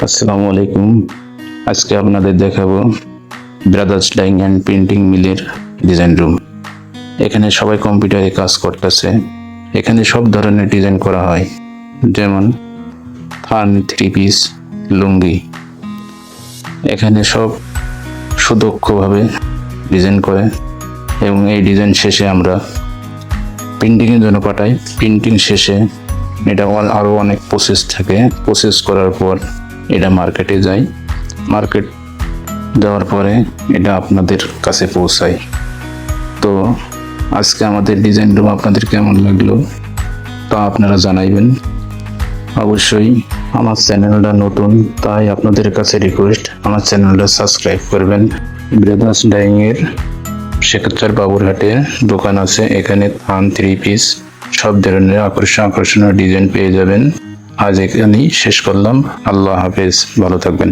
আসসালামু আলাইকুম। আজকে আপনাদের দেখাবো ব্রাদার্স ডাইং অ্যান্ড প্রিন্টিং মিলের ডিজাইন রুম। এখানে সবাই কম্পিউটারে কাজ করতেছে। এখানে সব ধরনের ডিজাইন করা হয়, যেমন থান, থ্রি পিস, লুঙ্গি। এখানে সব সুদক্ষভাবে ডিজাইন করে এবং এই ডিজাইন শেষে আমরা প্রিন্টিংয়ের জন্য পাঠাই। প্রিন্টিং শেষে এটা আরও অনেক প্রসেস থাকে। প্রসেস করার পর এটা মার্কেটে যায়। মার্কেট যাওয়ার পরে এটা আপনাদের কাছে পৌঁছায়। তো আজকে আমাদের ডিজাইন রুম আপনাদের কেমন লাগলো তা আপনারা জানাইবেন। অবশ্যই আমার চ্যানেলটা নতুন, তাই আপনাদের কাছে রিকোয়েস্ট আমার চ্যানেলটা সাবস্ক্রাইব করবেন। ব্রাদার্স ডাইংয়ের শেখাচ্চার বাবুরহাটে দোকান আছে। এখানে থান, থ্রি পিস সব ধরনের আকর্ষণীয় ডিজাইন পেয়ে যাবেন। আজ এখানেই শেষ করলাম। আল্লাহ হাফেজ, ভালো থাকবেন।